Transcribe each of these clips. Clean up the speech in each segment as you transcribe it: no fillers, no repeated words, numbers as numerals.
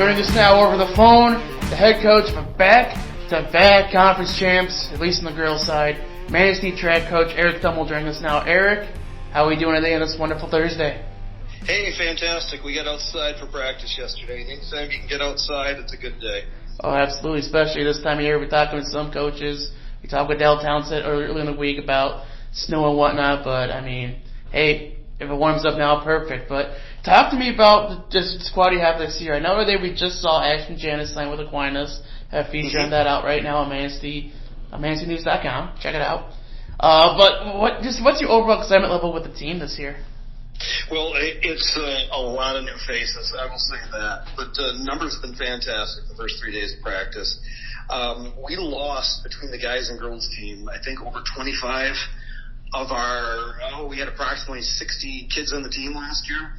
Joining us now over the phone, the head coach of back-to-back conference champs, at least on the girls' side, Manistee track coach Eric Thuemmel joining us now. Eric, how are we doing today on this wonderful Thursday? Hey, fantastic. We got outside for practice yesterday. Anytime you can get outside, it's a good day. Oh, absolutely, especially this time of year. We're talking with some coaches. We talked with Dale Townsend early in the week about snow and whatnot, but, I mean, hey, if it warms up now, perfect. But talk to me about just the squad you have this year. I know today we just saw Ashton Janice sign with Aquinas. Have a feature on that out right now on Manistee, ManisteeNews.com. Check it out. But what's your overall excitement level with the team this year? Well, it's a lot of new faces, I will say that. But numbers have been fantastic the first 3 days of practice. We lost between the guys and girls team, I think, over 25 of we had approximately 60 kids on the team last year,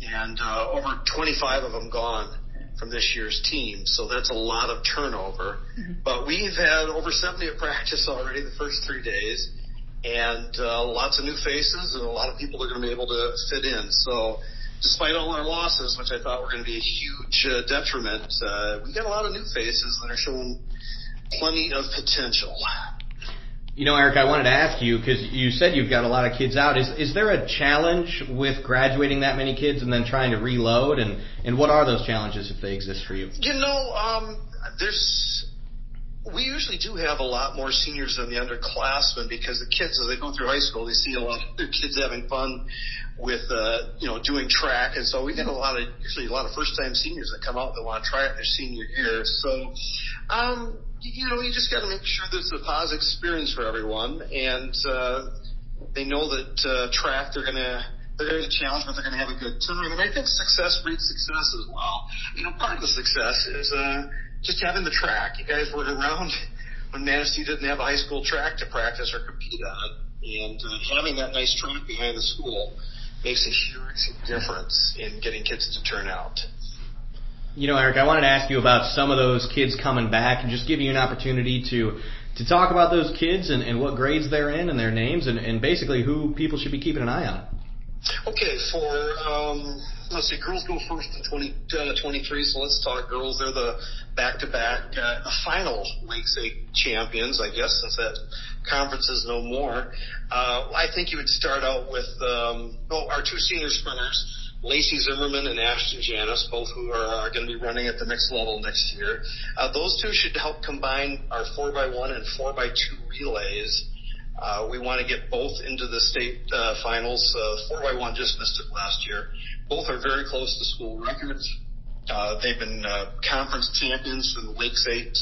and over 25 of them gone from this year's team. So that's a lot of turnover. Mm-hmm. But we've had over 70 at practice already the first 3 days. And lots of new faces, and a lot of people are going to be able to fit in. So despite all our losses, which I thought were going to be a huge detriment, we got a lot of new faces that are showing plenty of potential. You know, Eric, I wanted to ask you, because you said you've got a lot of kids out. Is there a challenge with graduating that many kids and then trying to reload? And what are those challenges if they exist for you? You know, we usually do have a lot more seniors than the underclassmen, because the kids, as they go through high school, they see a lot of their kids having fun with, doing track. And so we get usually a lot of first-time seniors that come out that want to try it their senior year. So, you just got to make sure there's a positive experience for everyone. And they know that track, they're going to challenge, but they're going to have a good time. And I think success breeds success as well. Part of the success is just having the track. You guys were around when Manistee didn't have a high school track to practice or compete on, and having that nice track behind the school makes a huge difference in getting kids to turn out. You know, Eric, I wanted to ask you about some of those kids coming back and just give you an opportunity to talk about those kids and what grades they're in and their names and basically who people should be keeping an eye on. Okay, let's see, girls go first in 23, so let's talk girls. They're the back-to-back final Lakes 8 champions, I guess, since that conference is no more. I think you would start out with our two senior sprinters, Lacey Zimmerman and Ashton Janice, both who are going to be running at the next level next year. Those two should help combine our 4x1 and 4x2 relays. We want to get both into the state finals. 4x1 just missed it last year. Both are very close to school records. They've been conference champions in the Lakes 8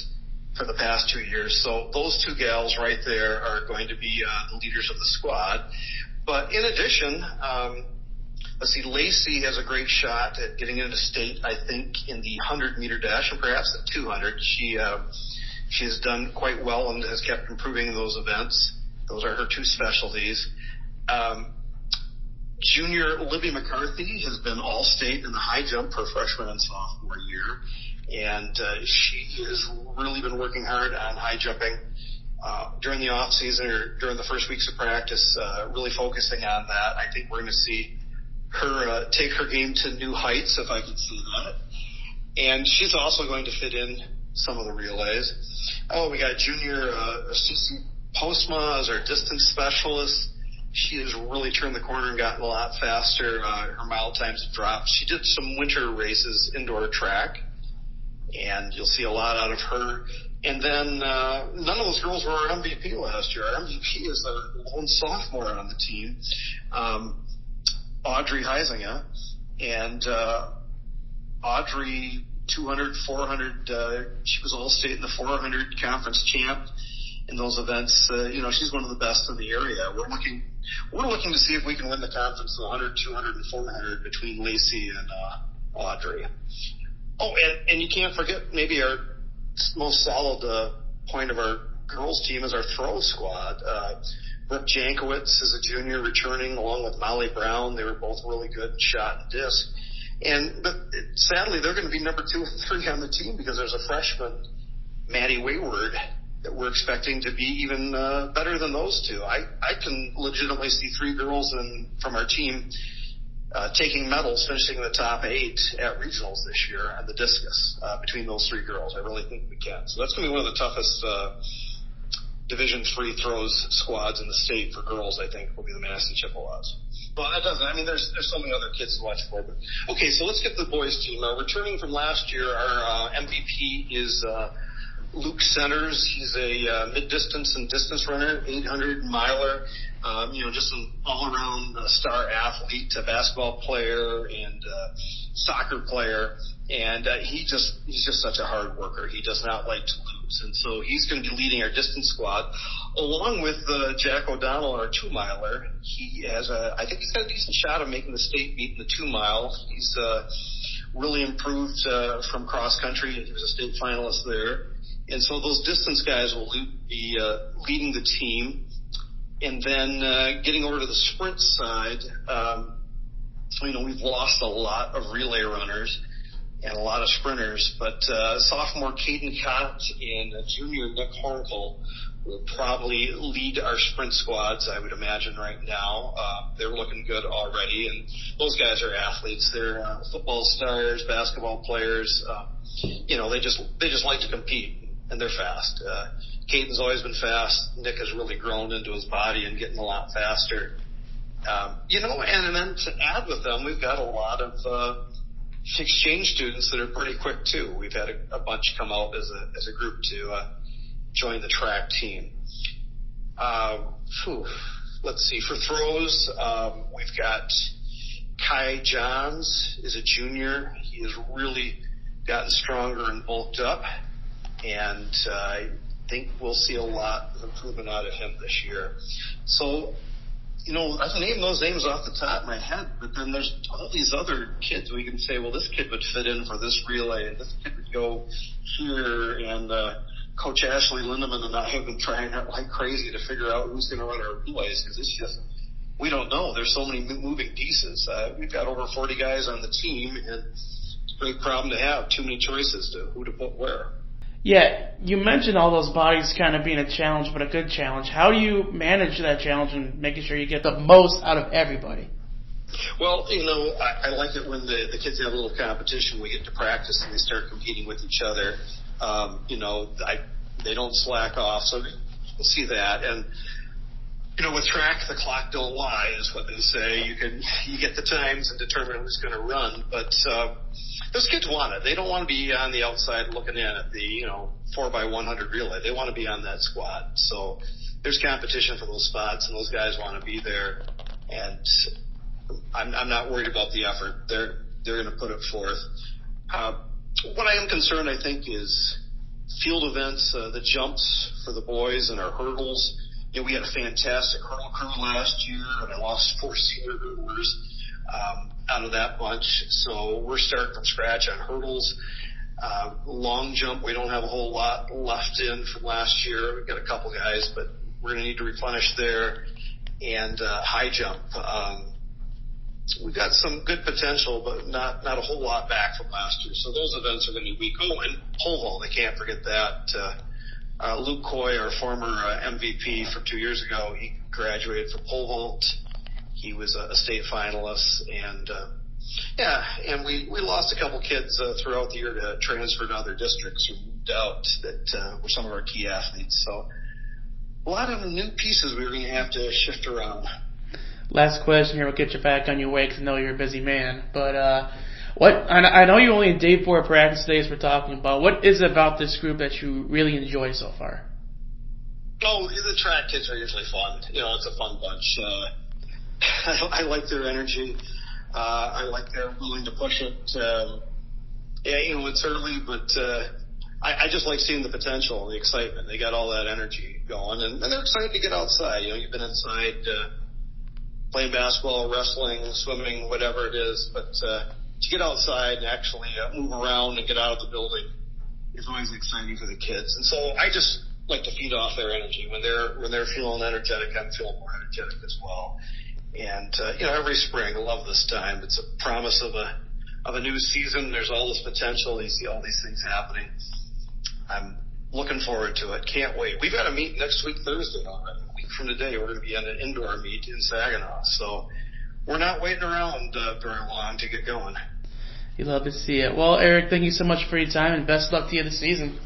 for the past 2 years. So those two gals right there are going to be the leaders of the squad. But in addition, Lacey has a great shot at getting into state, I think, in the 100-meter dash and perhaps at 200. She has done quite well and has kept improving in those events. Those are her two specialties. Junior Libby McCarthy has been all-state in the high jump her freshman and sophomore year, and she has really been working hard on high jumping during the off-season or during the first weeks of practice, really focusing on that. I think we're going to see her take her game to new heights, if I could say that. And she's also going to fit in some of the relays. We got junior Cece Postma as our distance specialist. She has really turned the corner and gotten a lot faster. Her mile times have dropped. She did some winter races indoor track, and you'll see a lot out of her. And then none of those girls were our MVP last year. Our MVP is our lone sophomore on the team, Audrey Heisinger. And Audrey, 200, 400, she was all-state in the 400 conference champ. In those events, she's one of the best in the area. We're looking to see if we can win the conference 100, 200, and 400 between Lacey and Audrey. Oh, and you can't forget maybe our most solid point of our girls team is our throw squad. Brooke Jankowitz is a junior returning along with Molly Brown. They were both really good in shot and disc. But sadly, they're going to be number 2 and 3 on the team because there's a freshman, Maddie Wayward, that we're expecting to be even better than those two. I can legitimately see 3 girls from our team taking medals, finishing in the top 8 at regionals this year on the discus between those 3 girls. I really think we can. So that's going to be one of the toughest Division III throws squads in the state for girls. I think will be the Manistee Chippewas. Well, that doesn't. I mean, there's so many other kids to watch for. But okay, so let's get the boys team. Returning from last year, our MVP is Luke Centers. He's a mid-distance and distance runner, 800 miler. Just an all-around star athlete, a basketball player and soccer player. And he's just such a hard worker. He does not like to lose. And so he's going to be leading our distance squad, along with Jack O'Donnell, our 2-miler. I think he's got a decent shot of making the state meet in the 2-mile. He's really improved from cross country. He was a state finalist there. And so those distance guys will be leading the team. And then getting over to the sprint side, we've lost a lot of relay runners and a lot of sprinters, but sophomore Caden Cott and junior Nick Hornkel will probably lead our sprint squads, I would imagine, right now. They're looking good already, and those guys are athletes. They're football stars, basketball players. They just like to compete, and they're fast. Caden's always been fast. Nick has really grown into his body and getting a lot faster. And then to add with them, we've got a lot of exchange students that are pretty quick too. We've had a bunch come out as a group to join the track team. Let's see. For throws, we've got Kai Johns is a junior. He has really gotten stronger and bulked up, and I think we'll see a lot of improvement out of him this year. So, I can name those names off the top of my head, but then there's all these other kids we can say, well, this kid would fit in for this relay, and this kid would go here, and Coach Ashley Lindeman and I have been trying like crazy to figure out who's going to run our relays, because it's just, we don't know. There's so many moving pieces. We've got over 40 guys on the team, and it's a big problem to have too many choices to who to put where. Yeah, you mentioned all those bodies kind of being a challenge, but a good challenge. How do you manage that challenge and making sure you get the most out of everybody? Well, I like it when the kids have a little competition. We get to practice and they start competing with each other. They don't slack off, so we'll see that. And with track, the clock don't lie, is what they say. You get the times and determine who's going to run, but those kids want it. They don't want to be on the outside looking in at the 4x100 relay. They want to be on that squad. So there's competition for those spots, and those guys want to be there. And I'm not worried about the effort. They're going to put it forth. What I am concerned, I think, is field events, the jumps for the boys and our hurdles. We had a fantastic hurdle crew last year, and I lost 4 senior hurdlers out of that bunch. So we're starting from scratch on hurdles. Long jump, we don't have a whole lot left in from last year. We've got a couple guys, but we're going to need to replenish there. And high jump, we've got some good potential, but not a whole lot back from last year. So those events are going to be weak. Oh, and pole vault, I can't forget that. Luke Coy, our former MVP from 2 years ago, he graduated from pole vault. He was a state finalist, and and we lost a couple kids throughout the year to transfer to other districts who moved out that were some of our key athletes. So a lot of new pieces we were going to have to shift around. Last question here, we'll get you back on your way because I know you're a busy man. But I know you're only in day 4 of practice today as we're talking about. What is it about this group that you really enjoy so far? Oh, the track kids are usually fun. It's a fun bunch. I like their energy. I like they're willing to push it. It's early, but I just like seeing the potential, the excitement. They got all that energy going, and they're excited to get outside. You've been inside playing basketball, wrestling, swimming, whatever it is, but to get outside and actually move around and get out of the building is always exciting for the kids. And so I just like to feed off their energy. When they're feeling energetic, I'm feeling more energetic as well. And every spring, I love this time. It's a promise of a new season. There's all this potential. You see all these things happening. I'm looking forward to it. Can't wait. We've got a meet next week, Thursday already. A week from today, we're going to be on an indoor meet in Saginaw. So we're not waiting around very long to get going. You love to see it. Well, Eric, thank you so much for your time, and best luck to you this season.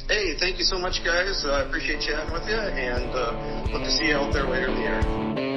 Hey, thank you so much, guys. I appreciate chatting with you, and look to see you out there later in the year.